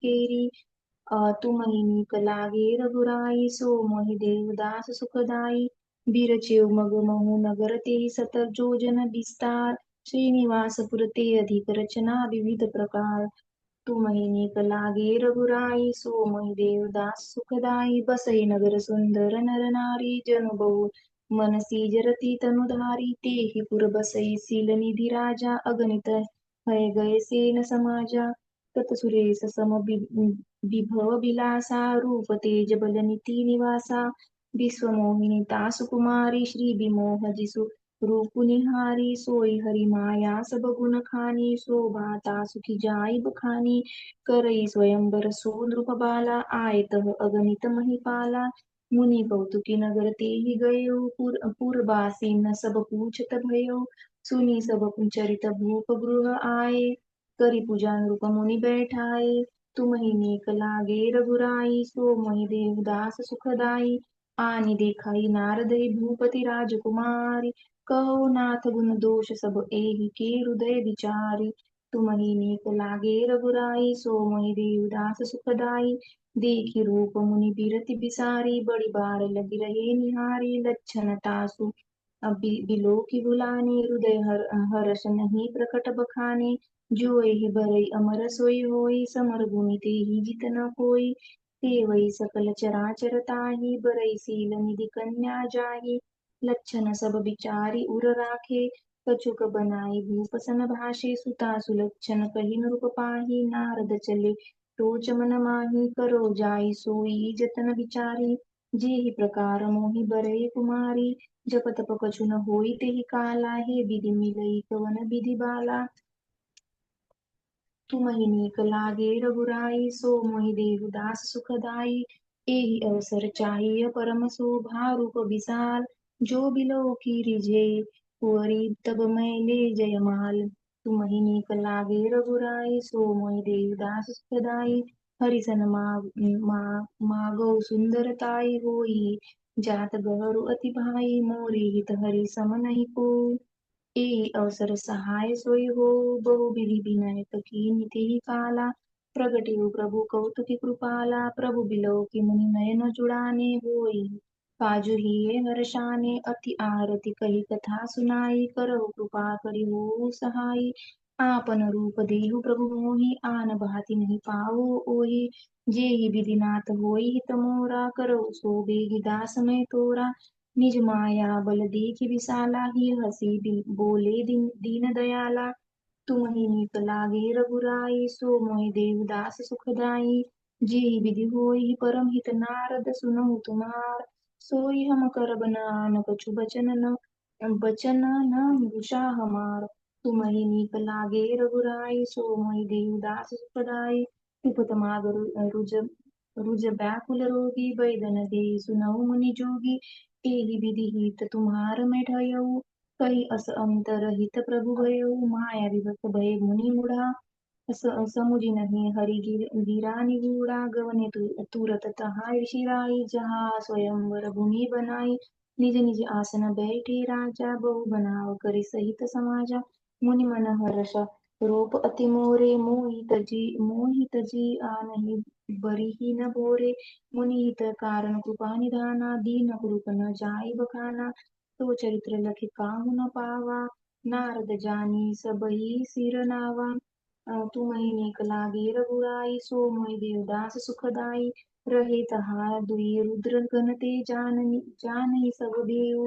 carry तुम नीक लागे रघुराई सो मोहि देवदास सुखदाई बिरचिव मग महु नगर ते सत जोजन विस्तार श्रीनिवास पुरते अधिक रचना विविध प्रकार तुमहि नीक लागे रघुराई सो मोहि देवदास सुखदाई बसई नगर सुंदर नर नारी जनु बहु मनसी जरती तनुधारी तेहि पुर बसई सील निधि राजा अगणित हय गए सेन समाजा तत्सुरेश सम विभव विलासा रूप तेज बल निति निवासा विश्वमोहिनी तासु कुमारी श्री विमोह जिसु रूप निहारी सोई हरि माया सब गुण खानी शोभा तासु की जाई बखानी करई स्वयंवर सो नृप बाला आयतः अगणित महिपाला मुनि कौतुकी नगर ते ही गयो पुरबासी न सब पूछत भयो सुनी सब चरित भूप गृह आए करी पूजा नृप मुनि बैठाए तुम ही नीक लागे रघुराई सो मोहि देवदास सुखदाई आनि देखाई नारद भूपति राजकुमारी कहो नाथ गुण दोष सब एहि के हृदय विचारी तुम ही नीक लागे रघुराई सो मोहि देवदास सुखदाई देखी रूप मुनि बिरति बिसारी बड़ी बार लगी रहे निहारी लक्षण तासु बिलोकी बुलाने हृदय हर्ष नहीं प्रकट बखाने जो एहि बरई अमर सोई होई समर गुनि तेहि जित न कोई ते वै सकल चराचर ताहि बरई सील निधि कन्या जाहि लक्षण सब विचारी उर राखे कछुक बनाई भूप सन भाषे सुता सुलक्षण कहि नृप पाहि नारद चले टोच मन माहि करो जाई सोई जतन विचारी जेहि प्रकार मोहि बरई कुमारी जप तप कछु न होई तेहि काला हे विधि मिलई कवन विधि बाला तुमहि नीक लागे रघुराई सो मोहि देवदास सुखदाई एहि अवसर चाहिए परम शोभा रूप विशाल जो बिलो की रिझे कुंवरी तब मैं ले जयमाल तुमहि नीक लागे रघुराई सो मोहि देवदास सुखदाई हरिसन मागो सुंदरताई होई जात गहरू अति भाई मोरे हित हरि सम नहीं को ए अवसर सहाय सोई हो बहु विधि विनय कीनि तेहि काला प्रगटे हो प्रभु कौतुकी कृपाला प्रभु बिलो की मुनि नयन जुड़ाने होई काजु हिये हर्षाने अति आरती कही कथा सुनाई करहु कृपा करि हो सहाई आपन रूप देहु प्रभु मोहि आन भाति नहीं पाओ ओहि जेहि विधिनाथ होई हित मोरा करहु सो बेगी दास मैं तोरा निज माया बल देखि विशाला ही हसी बोले दीन दयाला तुम ही नीक लागे रघुराई सो मोहि देवदास सुखदाई जेहि विधि होई परम हित नारद सुनहु तुम्हार सोई हम करब नान कछु बचन न भूषा हमार तुम ही नीक लागे रघुराई सो मोहि देवदास सुखदाई विपत माग रुज रुज व्याकुल रोगी बैदन दे सुनहु मुनि जोगी एहि विधि हित तुम्हार में ढयऊ कही अस अंतर हित प्रभु भयऊ माया विभक्त भय मुनि मुढ़ा समुझि नहीं हरि गिरा निगूढ़ा गवने तुरत तहाँ ऋषिराई जहाँ स्वयंवर भूमि बनाई निज निज आसन बैठे राजा बहु बनाव करि सहित समाजा मुनि मन हर्ष रूप अति मोरे मोहि तजी आनहि बरिहि न भोरे मुनिहित कारण कृपा निधाना दीन कृप न जाय बखाना तो चरित्र लखि काहू न पावा नारद जानी सबही सिर नावा तुम्हि नीक लागे रघुराई सो मोहि देवदास सुखदाई रहे तहार दुई रुद्र गण ते जानहि सब देव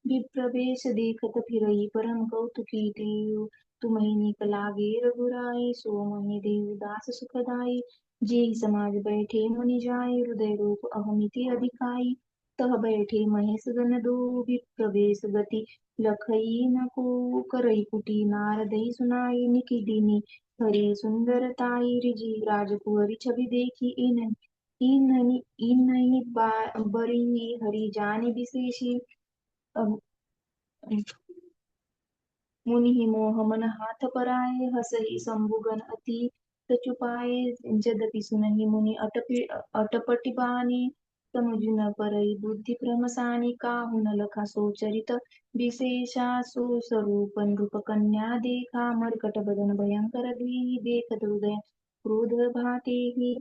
विप्रवेश देखत फिरई परम कौतुकी देव तुम्हि नीक लागे रघुराई सो मोहि देवदास सुखदाई जेहि समाज बैठे मुनि जाय हृदय रूप अहमिति अधिकाई तह बैठे महेश गण दो विप्रवेश गति लखई न को करई कुटी नारदई सुनाई निकी दीनी हरि सुंदरताई रिझी राजकुंवरी छवि देखी इन्हनि बरिनी हरि जाने विशेषी अब मुनि मोह मन हाथ पराए हसहि शंभुगन अति सचुपाए जदपि सुनहि मुनि अटपटि बानी समुझ न परई बुद्धि भ्रमसानी काहू न लखा सो चरित विशेषा सो स्वरूप नृप कन्या देखा मरकट बदन भयंकर द्वी देखत हृदय क्रोध भाते ही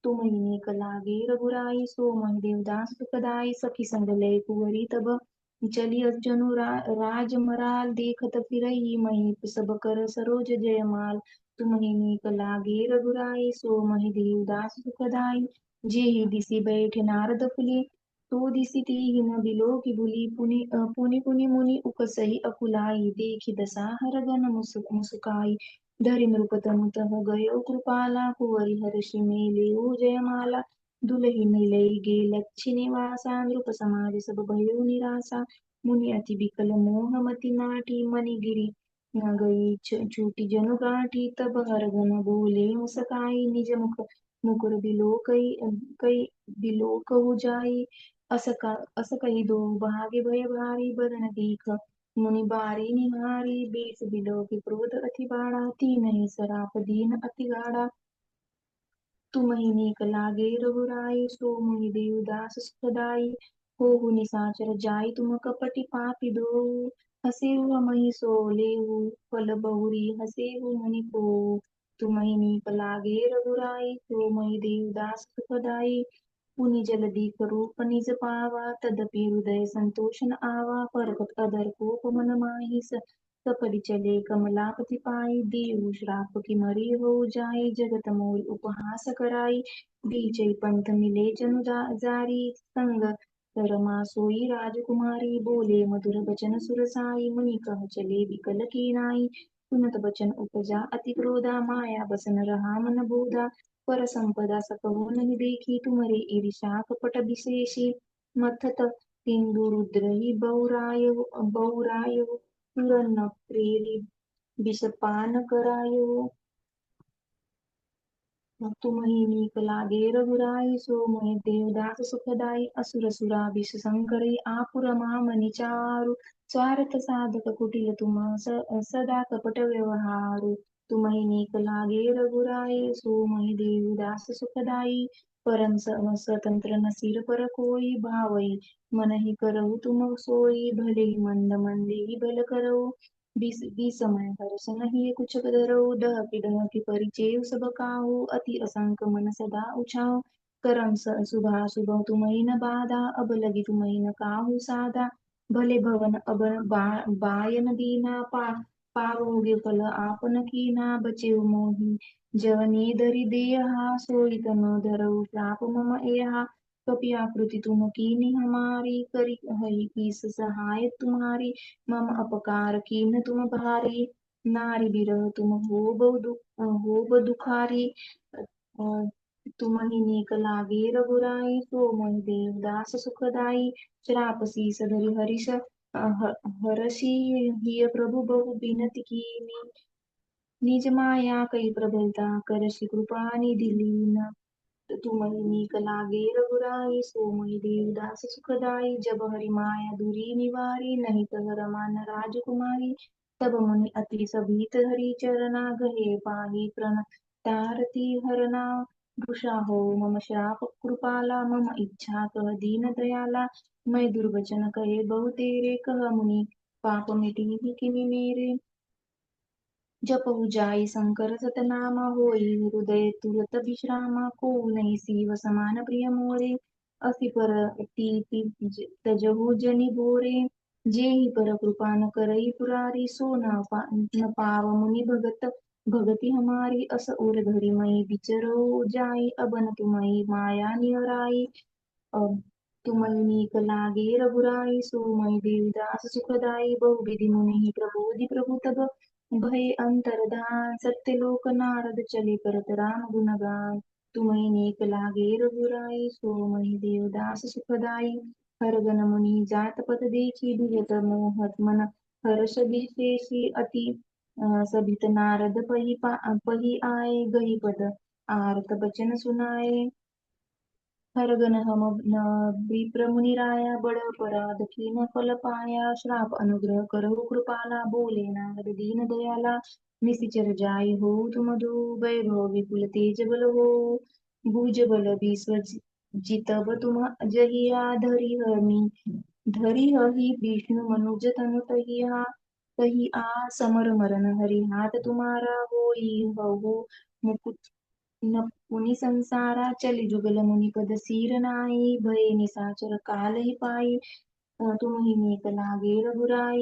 तुम्ही लागे रघुराई सो मन देवदास सुखदाई सखी संग लय कुंवरी तब चलिय जनु राज मराल देखत फिरई मही सब कर सरोज जयमाल तुम्ही नीक लागे रघुराई सो मही देवदास सुखदाई जेहि दिसी बैठे नारद फुली तो दिसी तेहि न बिलो की बुली पुनि पुनि मुनि उकसही अकुलाई देखी दसा हर गण मुसुकाई धरि नृपतनु तह गयो कृपाला कुंवरी हर्षि मेलियो जयमाला दुलहि मिलई गे लक्ष्य निवासा नृप समाज सब भयो निरासा मुनि अति बिकल मोह मति नाटी मणिगिरी न गई छूटी जनु गांठी तब हर गन बोले मुसकाई निज मुख मुकुर बिलो कई बिलो कहु जाई अस कही दो भागे भय भारी बदन दीख मुनि बारी निहारी बेस बिलो की क्रोध अति बाड़ा तीन सराप दीन अति गाढ़ा तुमहि नीक लागे रघुराई सो मुनि देवदास सुखदाई होहु निसाचर जाई तुम कपटि पापी दो हसेहु हमहि सो लेहु फल बहुरी हसेहु मुनि को तुमहि नीक लागे रघुराई सो मुनि देवदास सुखदाई पुनि जलधि करूप निज पावा तदपि हृदय संतोष न आवा परकत अधर कोप मन माहि सपरि चले कमलापति पाई देहु श्राप की मरी हो जाए जगत मोल उपहास कराई बीचै पंथ मिले जनु जारी संग रमा सोई राजकुमारी बोले मधुर बचन सुरसाई मुनि कह चले विकल की नाई सुनत बचन उपजा अति क्रोधा माया बसन रहा मन बोधा पर संपदा सकहो नहीं देखी तुम्हारे ईर्षा कपट विशेषी मथत सिंधु रुद्र ही बहुराय तुरन्न प्रेरी विषपान करायो तुम्ही नीक लागे रघुराई सो मोहि देवदास सुखदाई असुर सुरा विष संकरी आपुर मामनि चारु स्वार्थ साधक कुटिल तुम सदा कपट व्यवहारु तुम्ही नीक लागे रघुराई सो मोहि देवदास सुखदाई परम स्वतंत्र न सिर पर कोई भावई मन ही करहु तुम सोई भले ही मंद मंदे ही भल करहु समय हर्ष नहीं कुछ धरो डह की परिचय सब काहू अति असंक मन सदा उछाओ करम सुभा सुबह तुम्हें न बाधा अब लगी तुम्हें न काहू साधा भले भवन अब बायन दीना पावोगे फल आपन कीना बचे मोही जवनी धरि देहा सोई तनो धरऊ श्राप मम एहा कपि आकृति तुम कीनी हमारी करी हरि कीस सहाय तुम्हारी मम अपकार कीन तुम भारी नारी बिरह तुम हो दुखारी तुम ही नीक लागे रघुराई सो मन देवदास सुखदाई श्राप शीस धरि हरिष हरषि हिय प्रभु बहु बिनति कीनी निज माया कई प्रबलता करषि कृपा निधि लीन तुम्हें नीक लागे रघुराई सो मोहि देवदास सुखदाई जब हरि माया दुरी निवारी नहीं तह रमान राजकुमारी तब मुनि अति सभीत हरि चरना गहे पाही प्रण तारती हरना भूषा हो मम श्राप कृपाला मम इच्छा कह दीन दयाला मैं दुर्वचन कहे बहु तेरे कह मुनि पाप मिटी किमि मेरे जपहु जाई शंकर सतनामा होई हृदय तुरत विश्रामा को नहीं सीव समान प्रिय मोरे असी पर टीति तजहु जनि बोरे जेहि पर कृपा न करई पुरारी सो न पाव मुनि भगत भगति हमारी अस उर धरि मई विचरो जाई अबन तुमई माया निहराई अब तुम्हें नीक लागे रघुराई सो मई देवदास सुखदाई बहु विधि मुनि प्रबोधि प्रभु तब भय अंतरधान सत्यलोक नारद चले करत राम गुणगान तुम्हें नीक लागे रघुराई सो महि देवदास सुखदाई हर गण मुनि जात पत देखी विगत मोहत मन हर्ष विशेषी अति सभित नारद पही आए गही पद आरत बचन सुनाए हरगन हम न विप्र मुनिराया बड़ अपराध कीन फल पाया श्राप अनुग्रह करहु कृपाला बोले नारद दीन दयाला निशिचर जाय हो तुम दो वैभव विपुल तेज बल हो भुज बल विश्व जितब तुम जहिया धरि हहि विष्णु मनुज तनु तही आ समर मरन हरि हाथ तुम्हारा होई हो मुकुट न पुनि संसारा चली जुगल मुनि पद सीर नाई भये निसाचर काल ही पाई तुम ही नीक लागे रघुराई